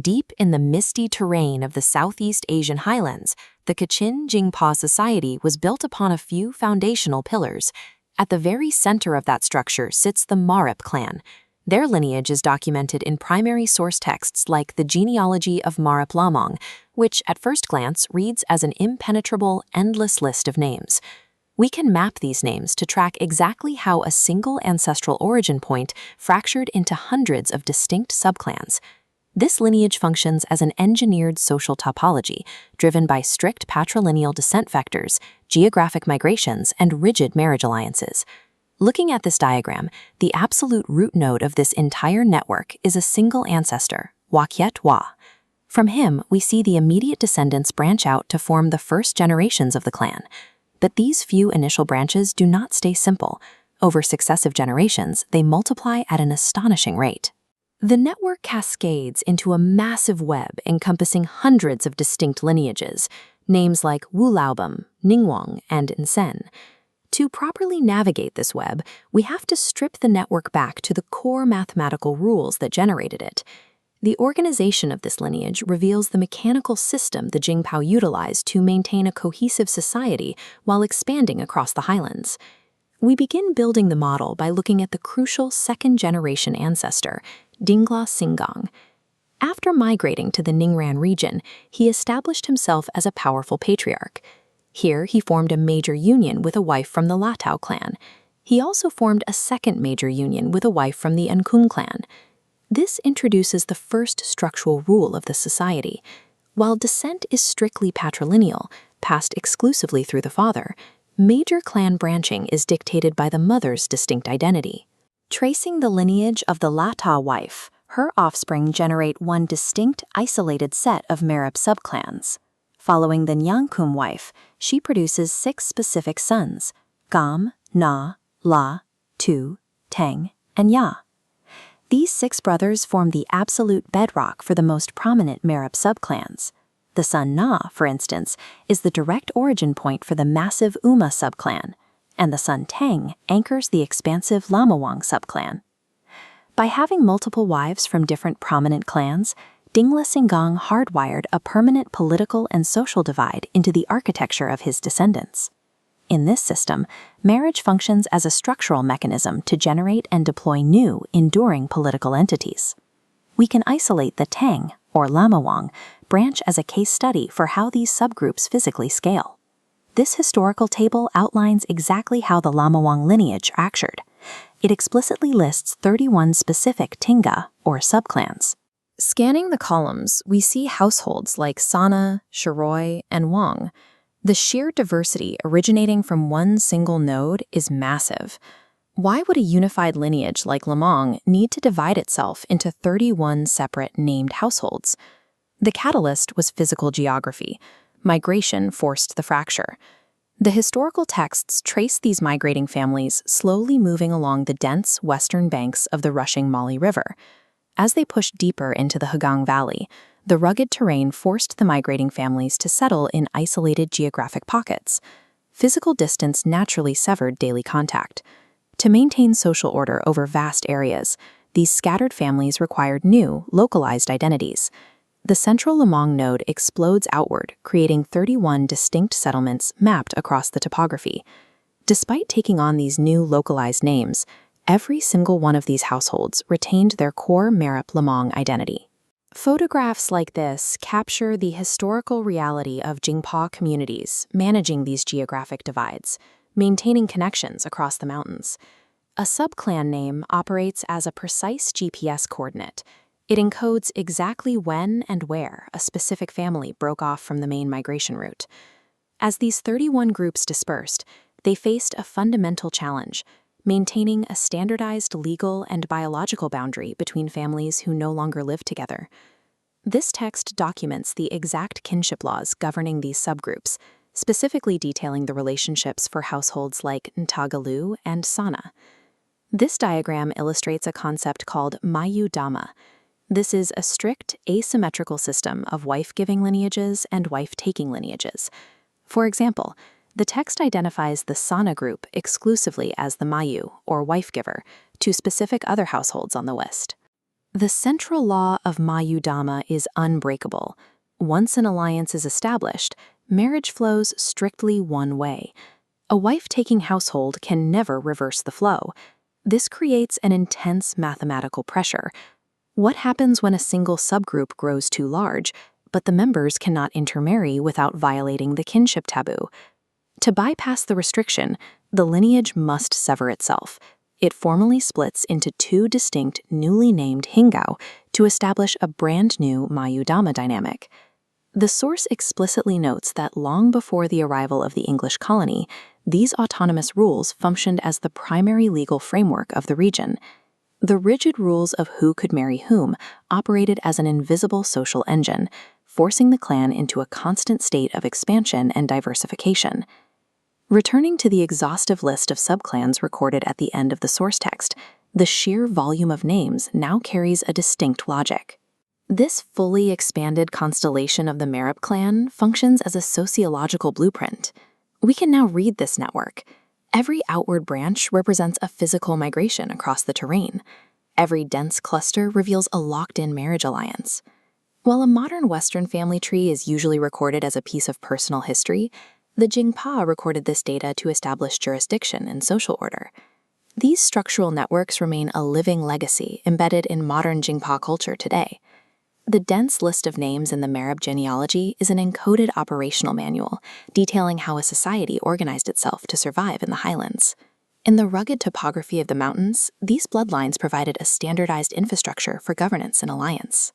Deep in the misty terrain of the Southeast Asian highlands, the Kachin Jinghpaw society was built upon a few foundational pillars. At the very center of that structure sits the Marip clan. Their lineage is documented in primary source texts like the genealogy of Mariplamawng, which at first glance reads as an impenetrable, endless list of names. We can map these names to track exactly how a single ancestral origin point fractured into hundreds of distinct subclans. This lineage functions as an engineered social topology, driven by strict patrilineal descent vectors, geographic migrations, and rigid marriage alliances. Looking at this diagram, the absolute root node of this entire network is a single ancestor, Wahkyet Wa. From him, we see the immediate descendants branch out to form the first generations of the clan. But these few initial branches do not stay simple. Over successive generations, they multiply at an astonishing rate. The network cascades into a massive web encompassing hundreds of distinct lineages, names like Wulaobam, Ningwang, and Nsen. To properly navigate this web, we have to strip the network back to the core mathematical rules that generated it. The organization of this lineage reveals the mechanical system the Jinghpaw utilized to maintain a cohesive society while expanding across the highlands. We begin building the model by looking at the crucial second-generation ancestor, Wahkyet Singgawng. After migrating to the Ningran region, he established himself as a powerful patriarch. Here, he formed a major union with a wife from the Latau clan. He also formed a second major union with a wife from the Hukawng clan. This introduces the first structural rule of the society. While descent is strictly patrilineal, passed exclusively through the father, major clan branching is dictated by the mother's distinct identity. Tracing the lineage of the Latau wife, her offspring generate one distinct, isolated set of Marip subclans. Following the Nyangkum wife, she produces 6 specific sons: Gam, Na, La, Tu, Teng, and Ya. These 6 brothers form the absolute bedrock for the most prominent Marip subclans. The son Na, for instance, is the direct origin point for the massive Uma subclan, and the son Teng anchors the expansive Lamawang subclan. By having multiple wives from different prominent clans, Wahkyet Singgawng hardwired a permanent political and social divide into the architecture of his descendants. In this system, marriage functions as a structural mechanism to generate and deploy new, enduring political entities. We can isolate the Teng, or Lamawang, branch as a case study for how these subgroups physically scale. This historical table outlines exactly how the Lamawang lineage fractured. It explicitly lists 31 specific Tinga, or subclans. Scanning the columns, we see households like Sana, Shiroi, and Wang. The sheer diversity originating from one single node is massive. Why would a unified lineage like Lamawng need to divide itself into 31 separate named households? The catalyst was physical geography. Migration forced the fracture. The historical texts trace these migrating families slowly moving along the dense western banks of the rushing Mali River. As they pushed deeper into the Hukawng Valley, the rugged terrain forced the migrating families to settle in isolated geographic pockets. Physical distance naturally severed daily contact. To maintain social order over vast areas, these scattered families required new, localized identities. The central Lamawng node explodes outward, creating 31 distinct settlements mapped across the topography. Despite taking on these new localized names, every single one of these households retained their core Mariplamawng identity. Photographs like this capture the historical reality of Jinghpaw communities managing these geographic divides, maintaining connections across the mountains. A subclan name operates as a precise GPS coordinate. It encodes exactly when and where a specific family broke off from the main migration route. As these 31 groups dispersed, they faced a fundamental challenge: maintaining a standardized legal and biological boundary between families who no longer live together. This text documents the exact kinship laws governing these subgroups, specifically detailing the relationships for households like Ntagalu and Sana. This diagram illustrates a concept called Mayu Dhamma. This is a strict, asymmetrical system of wife-giving lineages and wife-taking lineages. For example, the text identifies the Sana group exclusively as the Mayu, or wife-giver, to specific other households on the list. The central law of Mayudama is unbreakable. Once an alliance is established, marriage flows strictly one way. A wife-taking household can never reverse the flow. This creates an intense mathematical pressure. What happens when a single subgroup grows too large, but the members cannot intermarry without violating the kinship taboo? To bypass the restriction, the lineage must sever itself. It formally splits into two distinct, newly named Hingao to establish a brand new Mayudama dynamic. The source explicitly notes that long before the arrival of the English colony, these autonomous rules functioned as the primary legal framework of the region. The rigid rules of who could marry whom operated as an invisible social engine, forcing the clan into a constant state of expansion and diversification. Returning to the exhaustive list of subclans recorded at the end of the source text, the sheer volume of names now carries a distinct logic. This fully expanded constellation of the Marip clan functions as a sociological blueprint. We can now read this network. Every outward branch represents a physical migration across the terrain. Every dense cluster reveals a locked-in marriage alliance. While a modern Western family tree is usually recorded as a piece of personal history, the Jinghpaw recorded this data to establish jurisdiction and social order. These structural networks remain a living legacy embedded in modern Jinghpaw culture today. The dense list of names in the Marip genealogy is an encoded operational manual detailing how a society organized itself to survive in the highlands. In the rugged topography of the mountains, these bloodlines provided a standardized infrastructure for governance and alliance.